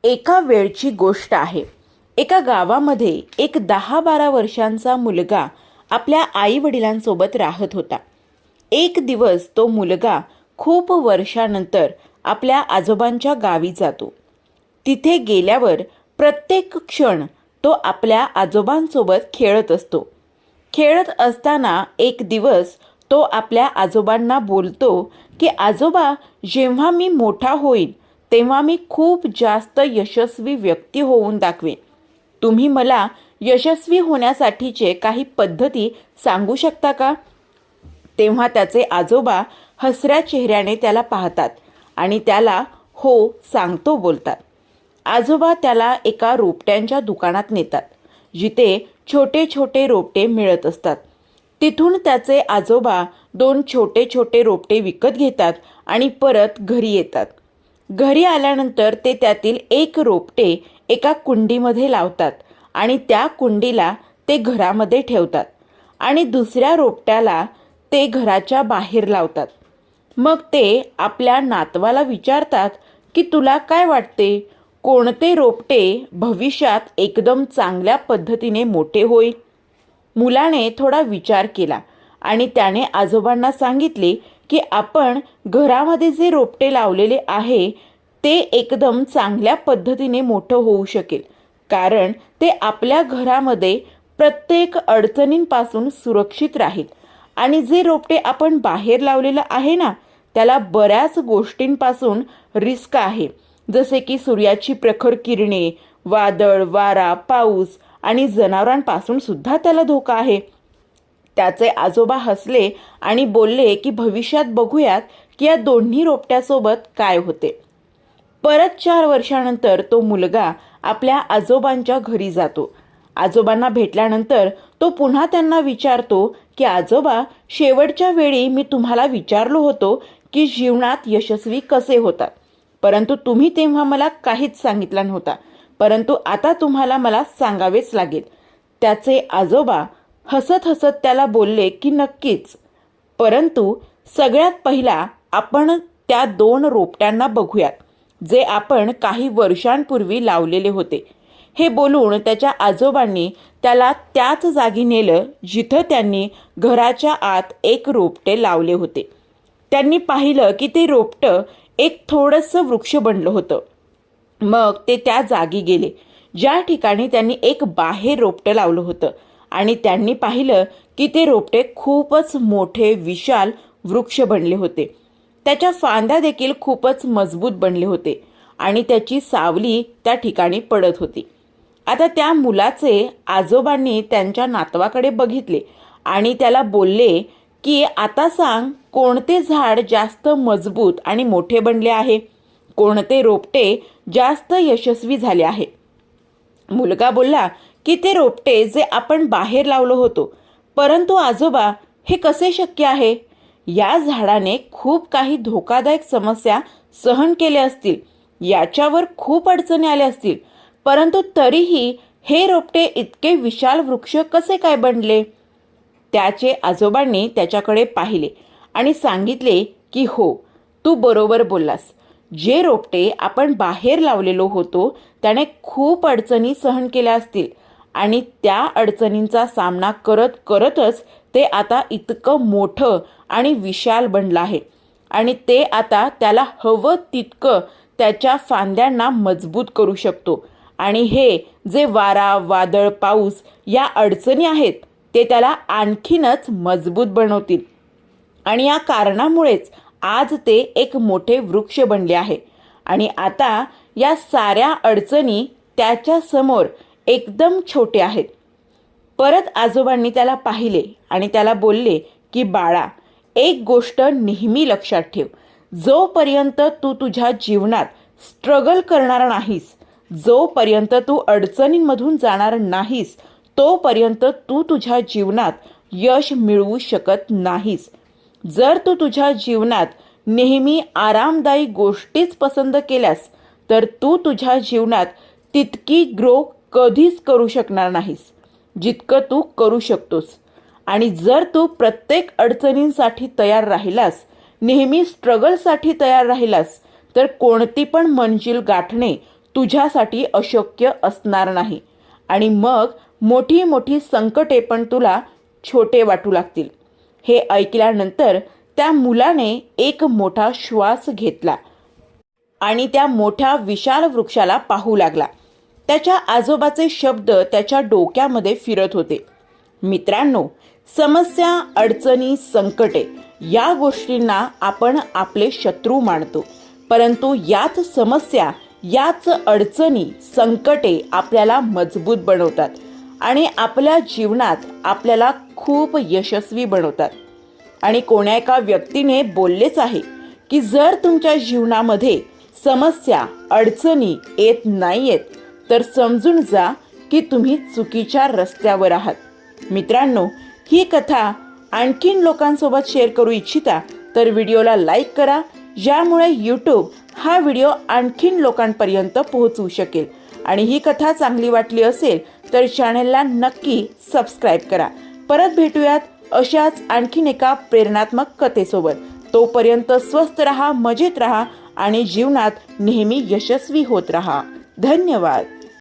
एका वेळची गोष्ट आहे. एका गावामध्ये एक 10-12 वर्षांचा मुलगा आपल्या आई-वडिलांसोबत राहत होता. एक दिवस तो मुलगा खूप वर्षानंतर आपल्या आजोबांच्या गावी जातो. तिथे गेल्यावर प्रत्येक क्षण तो आपल्या आजोबांसोबत खेळत असतो. खेळत असताना एक दिवस तो आपल्या आजोबांना बोलतो की आजोबा, जेव्हा मी मोठा होईन तेव्हा मी खूप जास्त यशस्वी व्यक्ती होऊन दाखवेन. तुम्ही मला यशस्वी होण्यासाठीचे काही पद्धती सांगू शकता का? तेव्हा त्याचे आजोबा हसऱ्या चेहऱ्याने त्याला पाहतात आणि त्याला हो सांगतो बोलतात. आजोबा त्याला एका रोपट्यांच्या दुकानात नेतात, जिथे छोटे छोटे रोपटे मिळत असतात. तिथून त्याचे आजोबा 2 छोटे छोटे रोपटे विकत घेतात आणि परत घरी येतात. घरी आल्यानंतर ते त्यातील एक रोपटे एका कुंडीमध्ये लावतात आणि त्या कुंडीला ते घरामध्ये ठेवतात आणि दुसऱ्या रोपट्याला ते घराच्या बाहेर लावतात. मग ते आपल्या नातवाला विचारतात की तुला काय वाटते, कोणते रोपटे भविष्यात एकदम चांगल्या पद्धतीने मोठे होईल? मुलाने थोडा विचार केला आणि त्याने आजोबांना सांगितले की आपण घरामध्ये जे रोपटे लावलेले आहे ते एकदम चांगल्या पद्धतीने मोठं होऊ शकेल, कारण ते आपल्या घरामध्ये प्रत्येक अडचणींपासून सुरक्षित राहील. आणि जे रोपटे आपण बाहेर लावलेलं आहे ना, त्याला बऱ्याच गोष्टींपासून रिस्क आहे, जसे की सूर्याची प्रखर किरणे, वादळ, वारा, पाऊस आणि जनावरांपासून सुद्धा त्याला धोका आहे. त्याचे आजोबा हसले आणि बोलले की भविष्यात बघूयात की या दोन्ही रोपट्यासोबत काय होते. परत 4 वर्षानंतर तो मुलगा आपल्या आजोबांच्या घरी जातो. आजोबांना भेटल्यानंतर तो पुन्हा त्यांना विचारतो की आजोबा, शेवटच्या वेळी मी तुम्हाला विचारलो होतो की जीवनात यशस्वी कसे होतात, परंतु तुम्ही तेव्हा मला काहीच सांगितलं नव्हता, परंतु आता तुम्हाला मला सांगावेच लागेल. त्याचे आजोबा हसत हसत त्याला बोलले की नक्कीच, परंतु सगळ्यात पहिला आपण त्या 2 रोपट्यांना बघूयात, जे आपण काही वर्षांपूर्वी लावलेले होते. हे बोलून त्याच्या आजोबांनी त्याला त्याच जागी नेलं जिथं त्यांनी घराच्या आत एक रोपटे लावले होते. त्यांनी पाहिलं की ते रोपटं एक थोडंसं वृक्ष बनलं होतं. मग ते त्या जागी गेले ज्या ठिकाणी त्यांनी एक बाहेर रोपटं लावलं होतं आणि त्यांनी पाहिलं की ते रोपटे खूपच मोठे विशाल वृक्ष बनले होते. त्याच्या फांद्या देखील खूपच मजबूत बनले होते आणि त्याची सावली त्या ठिकाणी पडत होती. आता त्या मुलाचे आजोबांनी त्यांच्या नातवाकडे बघितले आणि त्याला बोलले की आता सांग, कोणते झाड जास्त मजबूत आणि मोठे बनले आहे, कोणते रोपटे जास्त यशस्वी झाले आहे. मुलगा बोलला की ते रोपटे जे आपण बाहेर लावलो होतो, परंतु आजोबा, हे कसे शक्य आहे? या झाडाने खूप काही धोकादायक समस्या सहन केल्या असतील, याच्यावर खूप अडचणी आल्या असतील, परंतु तरीही हे रोपटे इतके विशाल वृक्ष कसे काय बनले? त्याचे आजोबांनी त्याच्याकडे पाहिले आणि सांगितले की हो, तू बरोबर बोललास. जे रोपटे आपण बाहेर लावलेलो होतो त्याने खूप अडचणी सहन केल्या असतील आणि त्या अडचणींचा सामना करत करतच ते आता इतकं मोठं आणि विशाल बनलं आहे आणि ते आता त्याला हवं तितकं त्याच्या फांद्यांना मजबूत करू शकतो. आणि हे जे वारा, वादळ, पाऊस या अडचणी आहेत ते त्याला आणखीनच मजबूत बनवतील आणि या कारणामुळेच आज ते एक मोठे वृक्ष बनले आहे. आणि आता या साऱ्या अडचणी त्याच्या समोर एकदम छोटे आहेत. परत आजोबांनी त्याला पाहिले आणि त्याला बोलले की बाळा, एक गोष्ट नेहमी लक्षात ठेव, जोपर्यंत तू तुझ्या जीवनात स्ट्रगल करणार नाहीस, जोपर्यंत तू अडचणींमधून जाणार नाहीस, तोपर्यंत तू तुझ्या जीवनात यश मिळवू शकत नाहीस. जर तू तुझ्या जीवनात नेहमी आरामदायी गोष्टीच पसंत केल्यास तर तू तुझ्या जीवनात तितकी ग्रो कधीच करू शकणार नाहीस जितकं तू करू शकतोस. आणि जर तू प्रत्येक अडचणींसाठी तयार राहिलास, नेहमी स्ट्रगलसाठी तयार राहिलास, तर कोणती पण मंजिल गाठणे तुझ्यासाठी अशक्य असणार नाही आणि मग मोठी मोठी संकटे पण तुला छोटे वाटू लागतील. हे ऐकल्यानंतर त्या मुलाने एक मोठा श्वास घेतला आणि त्या मोठ्या विशाल वृक्षाला पाहू लागला. त्याच्या आजोबाचे शब्द त्याच्या डोक्यामध्ये फिरत होते. मित्रांनो, समस्या, अडचणी, संकटे या गोष्टींना आपण आपले शत्रू मानतो, परंतु याच समस्या, याच अडचणी, संकटे आपल्याला मजबूत बनवतात आणि आपल्या जीवनात आपल्याला खूप यशस्वी बनवतात. आणि कोण्या एका व्यक्तीने बोललेच आहे की जर तुमच्या जीवनामध्ये समस्या, अडचणी येत नाहीयेत तर समजून जा की तुम्ही चुकीच्या रस्त्यावर आहात. मित्रांनो, ही कथा आणखीन लोकांसोबत शेअर करू इच्छिता तर व्हिडिओला लाईक करा, ज्यामुळे यूट्यूब हा व्हिडिओ आणखीन लोकांपर्यंत पोहोचवू शकेल. आणि ही कथा चांगली वाटली असेल तर चॅनलला नक्की सबस्क्राईब करा. परत भेटूयात अशाच आणखीन एका प्रेरणात्मक कथेसोबत. तोपर्यंत स्वस्थ रहा, मजेत रहा आणि जीवनात नेहमी यशस्वी होत रहा. धन्यवाद.